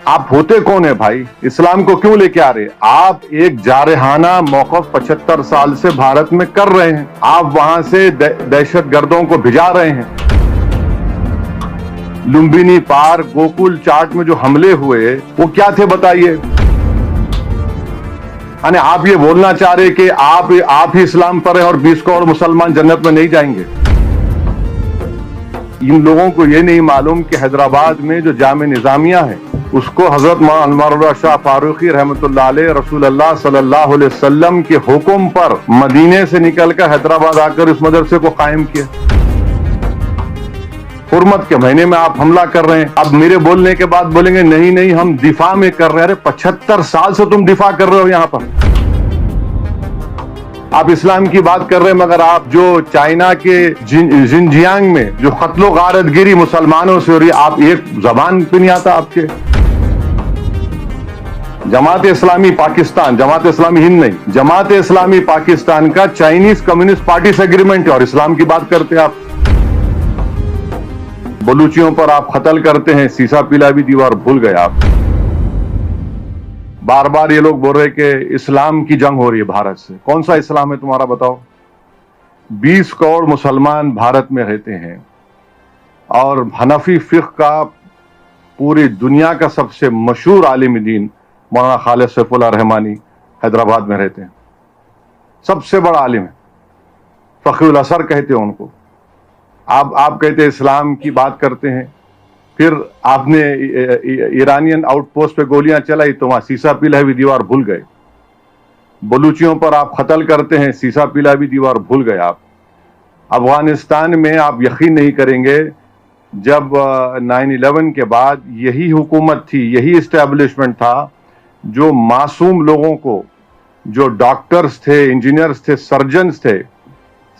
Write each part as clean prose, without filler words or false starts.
آپ ہوتے کون ہیں بھائی؟ اسلام کو کیوں لے کے آ رہے؟ آپ ایک جارحانہ موقف 75 سال سے بھارت میں کر رہے ہیں. آپ وہاں سے دہشت گردوں کو بھجا رہے ہیں. لمبینی پارک، گوکل چاٹ میں جو حملے ہوئے وہ کیا تھے بتائیے؟ یعنی آپ یہ بولنا چاہ رہے کہ آپ ہی اسلام پر ہیں اور 20 کروڑ مسلمان جنت میں نہیں جائیں گے؟ ان لوگوں کو یہ نہیں معلوم کہ حیدرآباد میں جو جامع نظامیہ ہے اس کو حضرت مولانا انوار اللہ شاہ فاروقی رحمۃ اللہ علیہ رسول اللہ صلی اللہ علیہ وسلم کے حکم پر مدینے سے نکل کر حیدرآباد آ کر اس مدرسے کو قائم کیا. حرمت کے مہینے میں آپ حملہ کر رہے ہیں. اب میرے بولنے کے بعد بولیں گے نہیں ہم دفاع میں کر رہے ہیں. ارے 75 سال سے تم دفاع کر رہے ہو یہاں پر. آپ اسلام کی بات کر رہے ہیں مگر آپ جو چائنا کے زنجیانگ میں جو قتل و غارت گری مسلمانوں سے ہو رہی ہے، آپ ایک زبان پہ نہیں آتا آپ کے. جماعت اسلامی پاکستان، جماعت اسلامی ہند نہیں، جماعت اسلامی پاکستان کا چائنیز کمیونسٹ پارٹی سے اگریمنٹ ہے اور اسلام کی بات کرتے ہیں آپ. بلوچیوں پر آپ قتل کرتے ہیں، سیسا پیلا بھی دیوار بھول گئے آپ. بار بار یہ لوگ بول رہے کہ اسلام کی جنگ ہو رہی ہے بھارت سے. کون سا اسلام ہے تمہارا بتاؤ؟ 20 کروڑ مسلمان بھارت میں رہتے ہیں اور حنفی فقہ کا پوری دنیا کا سب سے مشہور عالم دین مولانا خالد سیف اللہ رحمانی حیدرآباد میں رہتے ہیں. سب سے بڑا عالم ہے، فقیہ الاثر کہتے ہیں ان کو. آپ کہتے ہیں اسلام کی بات کرتے ہیں، پھر آپ نے ایرانین آؤٹ پوسٹ پہ گولیاں چلائی تو وہاں سیسا پیلا بھی دیوار بھول گئے. بلوچیوں پر آپ قتل کرتے ہیں، سیسا پیلا بھی دیوار بھول گئے آپ. افغانستان میں آپ یقین نہیں کریں گے، جب 9/11 کے بعد یہی حکومت تھی، یہی اسٹیبلشمنٹ تھا جو معصوم لوگوں کو، جو ڈاکٹرز تھے، انجینئرز تھے، سرجنز تھے،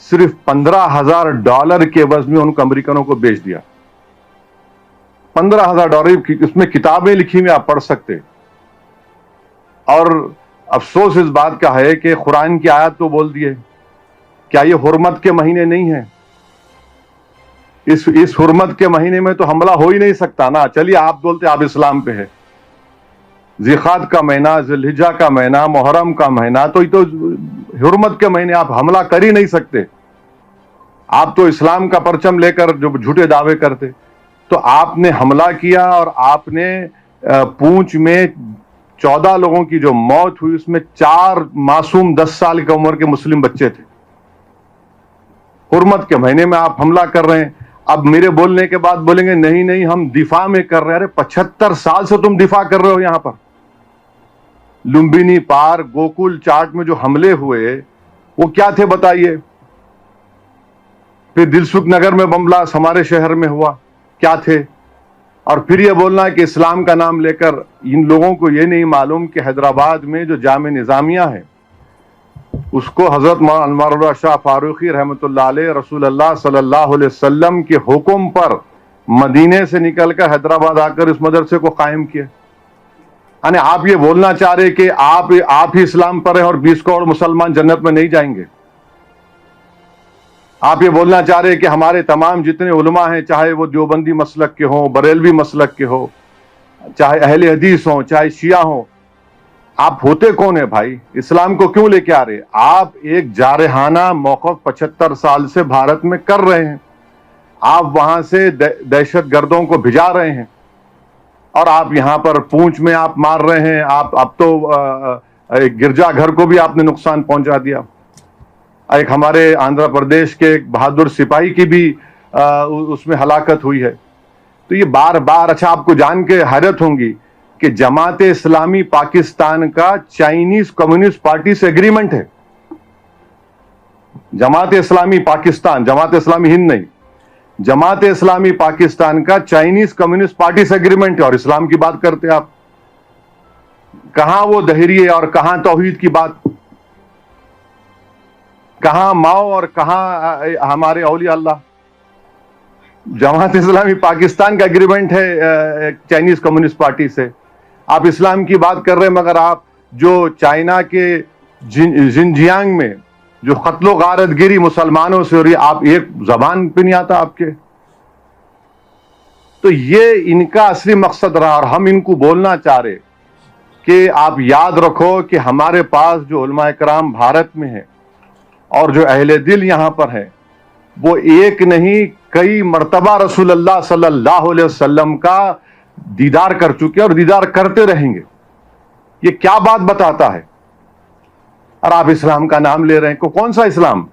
صرف $15,000 کے عوض میں ان کو امریکنوں کو بیچ دیا. $15,000 اس میں کتابیں لکھی ہوئی آپ پڑھ سکتے. اور افسوس اس بات کا ہے کہ قرآن کی آیت تو بول دیے. کیا یہ حرمت کے مہینے نہیں ہیں؟ اس حرمت کے مہینے میں تو حملہ ہو ہی نہیں سکتا نا. چلیے آپ بولتے آپ اسلام پہ ہے. ذیقعد کا مہینہ، ذی الحجہ کا مہینہ، محرم کا مہینہ، تو یہ تو حرمت کے مہینے آپ حملہ کر ہی نہیں سکتے. آپ تو اسلام کا پرچم لے کر جو جھوٹے دعوے کرتے. تو آپ نے حملہ کیا اور آپ نے پونچھ میں 14 لوگوں کی جو موت ہوئی اس میں 4 معصوم 10 سال کی عمر کے مسلم بچے تھے. حرمت کے مہینے میں آپ حملہ کر رہے ہیں. اب میرے بولنے کے بعد بولیں گے نہیں ہم دفاع میں کر رہے ہیں. ارے 75 سال سے تم دفاع کر رہے ہو یہاں پر. لمبینی پارک، گوکل چاٹ میں جو حملے ہوئے وہ کیا تھے بتائیے؟ پھر دلسکھ نگر میں بم بلاسٹ ہمارے شہر میں ہوا، کیا تھے؟ اور پھر یہ بولنا کہ اسلام کا نام لے کر ان لوگوں کو یہ نہیں معلوم کہ حیدرآباد میں جو جامع نظامیہ ہے اس کو حضرت مولانا انوار اللہ شاہ فاروقی رحمۃ اللہ علیہ رسول اللہ صلی اللہ علیہ وسلم کے حکم پر مدینے سے نکل کر حیدرآباد آ کر اس مدرسے کو قائم کیا. یعنی آپ یہ بولنا چاہ رہے کہ آپ ہی اسلام پر ہیں اور 20 کروڑ مسلمان جنت میں نہیں جائیں گے. آپ یہ بولنا چاہ رہے کہ ہمارے تمام جتنے علماء ہیں، چاہے وہ دیوبندی مسلک کے ہوں، بریلوی مسلک کے ہوں، چاہے اہل حدیث ہوں، چاہے شیعہ ہوں، آپ ہوتے کون ہیں بھائی؟ اسلام کو کیوں لے کے آ رہے؟ آپ ایک جارحانہ موقف 75 سال سے بھارت میں کر رہے ہیں. آپ وہاں سے دہشت گردوں کو بھجا رہے ہیں اور آپ یہاں پر پونچھ میں آپ مار رہے ہیں. اب تو ایک گرجا گھر کو بھی آپ نے نقصان پہنچا دیا. ایک ہمارے آندھرا پردیش کے ایک بہادر سپاہی کی بھی اس میں ہلاکت ہوئی ہے. تو یہ بار بار اچھا آپ کو جان کے حیرت ہوں گی کہ جماعت اسلامی پاکستان کا چائنیز کمیونسٹ پارٹی سے اگریمنٹ ہے. جماعت اسلامی پاکستان، جماعت اسلامی ہند نہیں، جماعت اسلامی پاکستان کا چائنیز کمیونسٹ پارٹی سے اگریمنٹ ہے اور اسلام کی بات کرتے آپ. کہاں وہ دہریے اور کہاں توحید کی بات؟ کہاں ماؤ اور کہاں ہمارے اولیاء اللہ؟ جماعت اسلامی پاکستان کا اگریمنٹ ہے چائنیز کمیونسٹ پارٹی سے. آپ اسلام کی بات کر رہے ہیں مگر آپ جو چائنا کے زنجیانگ میں جو قتل و غارت گری مسلمانوں سے ہو رہی ہے، آپ ایک زبان پہ نہیں آتا آپ کے. تو یہ ان کا اصلی مقصد رہا، اور ہم ان کو بولنا چاہ رہے کہ آپ یاد رکھو کہ ہمارے پاس جو علماء کرام بھارت میں ہیں اور جو اہل دل یہاں پر ہیں، وہ ایک نہیں کئی مرتبہ رسول اللہ صلی اللہ علیہ وسلم کا دیدار کر چکے اور دیدار کرتے رہیں گے۔ یہ کیا بات بتاتا ہے؟ اور آپ اسلام کا نام لے رہے ہیں، کون سا اسلام؟